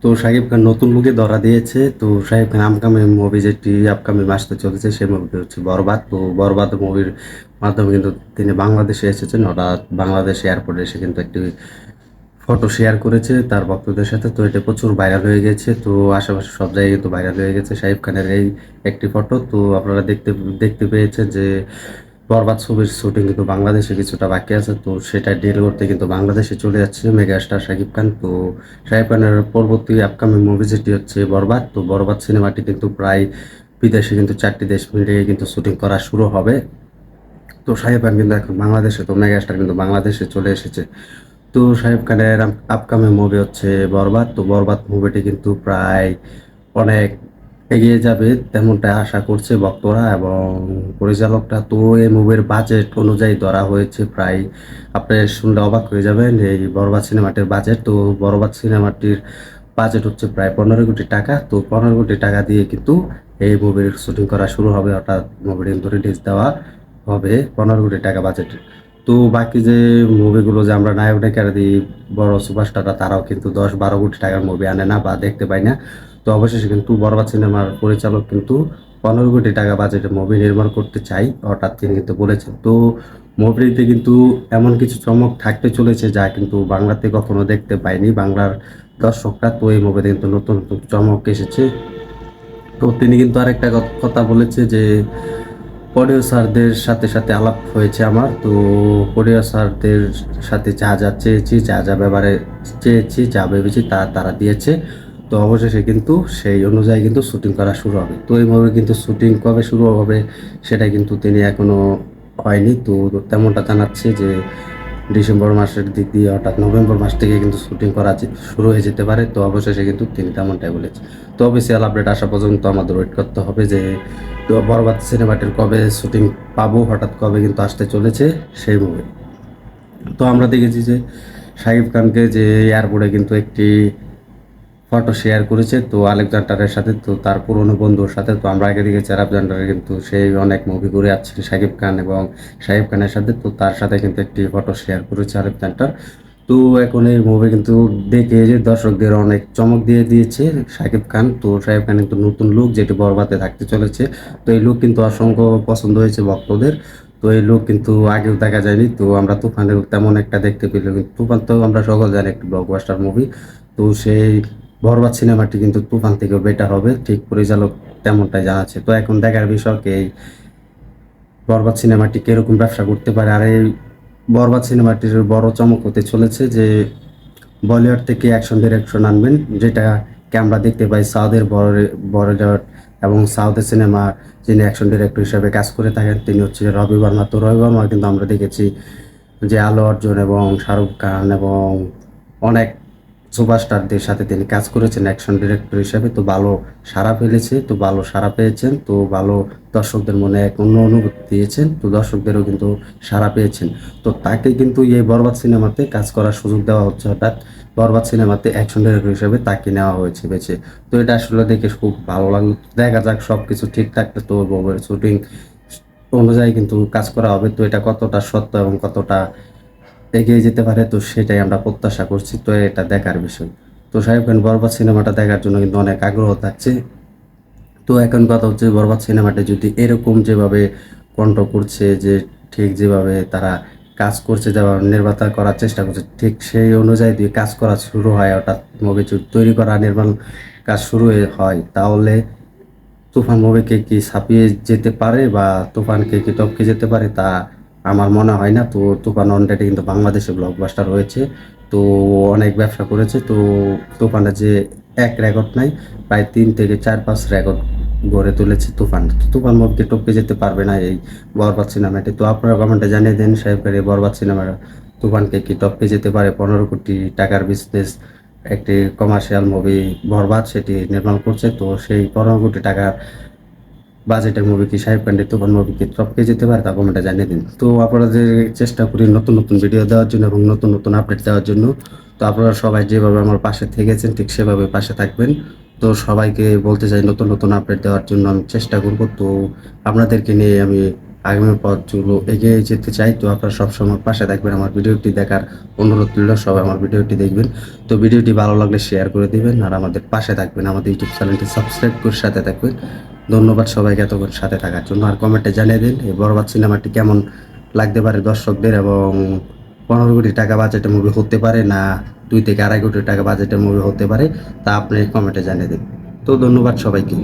তো শাকিব খান নতুন লুকে ধরা দিয়েছে। তো শাকিব খান আপকামিং মুভি যেটি আপকামিং আসতে চলেছে সেই মুভিটি হচ্ছে বরবাদ। তো বরবাদ মুভির মাধ্যমে কিন্তু তিনি বাংলাদেশে এসেছেন। হঠাৎ বাংলাদেশ এয়ারপোর্টে এসে কিন্তু একটি ফটো শেয়ার করেছে তার ভক্তদের সাথে। তো এটা প্রচুর ভাইরাল হয়ে গেছে। তো আশেপাশে সব জায়গায় কিন্তু ভাইরাল হয়ে গেছে শাকিব খানের এই একটি ফটো। তো আপনারা দেখতে দেখতে পেয়েছেন যে বরবাদ ছবির শুটিং কিন্তু বাংলাদেশে কিছুটা বাকি আছে। তো সেটা ডিল করতে কিন্তু বাংলাদেশে চলে যাচ্ছে মেগাস্টার শাকিব খান। তো শাকিব খানের পরবর্তী আপকামিং মুভি যেটি হচ্ছে বরবাদ। তো বরবাদ সিনেমাটি কিন্তু প্রায় বিদেশে কিন্তু 4টি দেশ মিলিয়ে কিন্তু শুটিং করা শুরু হবে। তো শাকিব খান কিন্তু এখন বাংলাদেশে, তো মেগাস্টার কিন্তু বাংলাদেশে চলে এসেছে। তো শাকিব খানের আপকামিং মুভি হচ্ছে বরবাদ। তো বরবাদ মুভিটি কিন্তু প্রায় অনেক এগিয়ে যাবে তেমনটা আশা করছে ভক্তরা এবং পরিচালকরা। তো এই মুভির বাজেট অনুযায়ী ধরা হয়েছে প্রায়, আপনি শুনলে অবাক হয়ে যাবেন এই বরবাদ সিনেমাটির বাজেট। তো বরবাদ সিনেমাটির বাজেট হচ্ছে প্রায় 15 কোটি টাকা। তো 15 কোটি টাকা দিয়ে কিন্তু এই মুভির শুটিং করা শুরু হবে, অর্থাৎ মুভিটি কিন্তু রিলিজ দেওয়া হবে 15 কোটি টাকা বাজেট। তো বাকি যে মুভিগুলো যে আমরা নায়ক নায়িকারা দিই, বড় সুপারস্টাররা, তারাও কিন্তু 10-12 কোটি টাকার মুভি আনে না বা দেখতে পাই না। তো অবশেষে কিন্তু বরবাদ সিনেমার পরিচালক কিন্তু 15 কোটি টাকা বাজেটের মুভি নির্মাণ করতে চাই অর্থাৎ তিনি কিন্তু বলেছেন। তো মুভিতে কিন্তু এমন কিছু চমক থাকতে চলেছে যা কিন্তু বাংলাতে কখনো দেখতে পাইনি বাংলার দর্শকরা। তো এই মুভিতে কিন্তু নতুন নতুন চমক এসেছে। তো তিনি কিন্তু আরেকটা কথা বলেছে যে প্রডিউসারদের সাথে সাথে আলাপ হয়েছে আমার। তো প্রডিউসারদের সাথে যা যা চেয়েছি, যা যা ব্যাপারে চেয়েছি, যা ভেবেছি তা তারা দিয়েছে। তো অবশেষে কিন্তু সেই অনুযায়ী কিন্তু শুটিং করা শুরু হবে। তো এই মুভি কিন্তু শুটিং কবে শুরু হবে সেটা কিন্তু তিনি এখনো হয়নি। তো তেমনটা জানাচ্ছে যে ডিসেম্বর মাসের দিক দিয়ে অর্থাৎ নভেম্বর মাস থেকে কিন্তু শুটিং করা শুরু হয়ে যেতে পারে। তো অবশেষে কিন্তু তিনি তেমনটাই বলেছে। তো অফিসিয়াল আপডেট আসা পর্যন্ত আমাদের ওয়েট করতে হবে যে তো বরবাদ সিনেমাটির কবে শুটিং পাবো, হঠাৎ কবে কিন্তু আসতে চলেছে সেই মুভি। তো আমরা দেখেছি যে শাকিব খানকে যে এয়ারপোর্টে কিন্তু একটি ফটো শেয়ার করেছে তো আলেকজান্ডারের সাথে, তো তার পুরনো বন্ধুর সাথে। তো আমরা আগে দেখেছি আলেকজান্ডারের কিন্তু সেই অনেক মুভি করে আসছে শাকিব খান এবং শাকিব খানের সাথে। তো তার সাথে কিন্তু একটি ফটো শেয়ার করেছে আলেকজান্ডার। তো এখন এই মুভি কিন্তু দেখে যে দর্শকদের অনেক চমক দিয়ে দিয়েছে শাকিব খান। তো শাকিব খান কিন্তু নতুন লুক যেটি বরবাদে থাকতে চলেছে। তো এই লুক কিন্তু অসংখ্য পছন্দ হয়েছে ভক্তদের। তো এই লুক কিন্তু আগেও দেখা যায়নি। তো আমরা তুফানের তেমন একটা দেখতে পেলাম, কিন্তু তুফান তো আমরা সকল জানি একটি ব্লকবাস্টার মুভি। তো সেই বরবাদ সিনেমাটি কিন্তু তুফান থেকেও বেটার হবে, ঠিক পরিচালক তেমনটাই জানাচ্ছে। তো এখন দেখার বিষয় এই বরবাদ সিনেমাটি কিরকম ব্যবসা করতে পারে। আর এই বরবাদ সিনেমাটির বড় চমক হতে চলেছে যে বলিউড থেকে অ্যাকশন ডিরেকশন আনবেন, যেটাকে আমরা দেখতে পাই সাউথের বলিউড এবং সাউথের সিনেমা যিনি অ্যাকশন ডিরেক্টর হিসেবে কাজ করে থাকেন তিনি হচ্ছে রবি বর্মা। তো রবি বর্মা কিন্তু আমরা দেখেছি যে আলু অর্জুন এবং শাহরুখ খান এবং অনেক সুপারস্টারদের সাথে তিনি কাজ করেছেন অ্যাকশন ডিরেক্টর হিসেবে। তো ভালো সাড়া ফেলেছে, তো ভালো সাড়া পেয়েছেন, তো ভালো দর্শকদের মনে এক অন্য অনুভূতি দিয়েছেন। তো দর্শকদেরও কিন্তু সাড়া পেয়েছেন। তো তাকে কিন্তু এই বরবাদ সিনেমাতে কাজ করার সুযোগ দেওয়া হচ্ছে, অর্থাৎ বরবাদ সিনেমাতে অ্যাকশন ডিরেক্টর হিসেবে তাকে নেওয়া হয়েছে বেছে। তো এটা আসলে দেখে খুব ভালো লাগলো। দেখা যাক সব কিছু ঠিক থাকলে তো বউয়ের শুটিং অনুযায়ী কিন্তু কাজ করা হবে। তো এটা কতটা সত্য এবং কতটা এগিয়ে যেতে পারে তো সেটাই আমরা প্রত্যাশা করছি। তো এটা দেখার বিষয়। তো শাকিব খান বরবাদ সিনেমাটা দেখার জন্য কিন্তু অনেক আগ্রহ থাকছে। তো এখন কথা হচ্ছে বরবাদ সিনেমাটা যদি এরকম যেভাবে কণ্ঠ করছে, যে ঠিক যেভাবে তারা কাজ করছে, যেভাবে নির্মাতা করার চেষ্টা করছে, ঠিক সেই অনুযায়ী যদি কাজ করা শুরু হয়, অর্থাৎ মুভি তৈরি করা নির্মাণ কাজ শুরু হয়, তাহলে তুফান মুভিকে কি ছাপিয়ে যেতে পারে বা তুফানকে কি টপকে যেতে পারে তা আমার মনে হয় না। তো তুফান অলরেডি কিন্তু বাংলাদেশে ব্লকবাস্টার হয়েছে, তো অনেক ব্যবসা করেছে। তো তুফানের যে এক রেকর্ড নাই, প্রায় 3 থেকে 4-5 রেকর্ড গড়ে তুলেছে তুফান। তো তুফান মুভিকে টপকে যেতে পারবে না এই বরবাদ সিনেমাটি। তো আপনারা কমেন্টে জানিয়ে দেন সাহেব এই বরবাদ সিনেমার তুফানকে কি টপকে যেতে পারে। 15 কোটি টাকার বিজনেস একটি কমার্শিয়াল মুভি বরবাদ সেটি নির্মাণ করছে। তো সেই 15 কোটি টাকার বাজেটের মুভি কি শাহিব খানের তুফান মুভি কি টপকে যেতে পারে তা কমেন্টে জানিয়ে দিন। তো আপনারা যে চেষ্টা করি নতুন নতুন ভিডিও দেওয়ার জন্য এবং নতুন নতুন আপডেট দেওয়ার জন্য। তো আপনারা সবাই যেভাবে আমার পাশে থেকেছেন ঠিক সেভাবে পাশে থাকবেন। তো সবাইকে বলতে চাই নতুন নতুন আপডেট দেওয়ার জন্য আমি চেষ্টা করব। তো আপনাদেরকে নিয়ে আমি আগামী পথগুলো এগিয়ে যেতে চাই। তো আপনারা সবসময় পাশে থাকবেন, আমার ভিডিওটি দেখার অনুরোধ রইল, সবাই আমার ভিডিওটি দেখবেন। তো ভিডিওটি ভালো লাগলে শেয়ার করে দিবেন আর আমাদের পাশে থাকবেন, আমাদের ইউটিউব চ্যানেলটি সাবস্ক্রাইব করে সাথে থাকবেন। ধন্যবাদ সবাইকে এতক্ষণ সাথে থাকার জন্য। আর কমেন্টে জানিয়ে দিন এই বরবাদ সিনেমাটি কেমন লাগতে পারে দর্শকদের, এবং 15 কোটি টাকা বাজেটের মুভি হতে পারে না 2 থেকে 2.5 কোটি টাকা বাজেটের মুভি হতে পারে, তা আপনি কমেন্টে জানিয়ে দিন। তো ধন্যবাদ সবাইকে।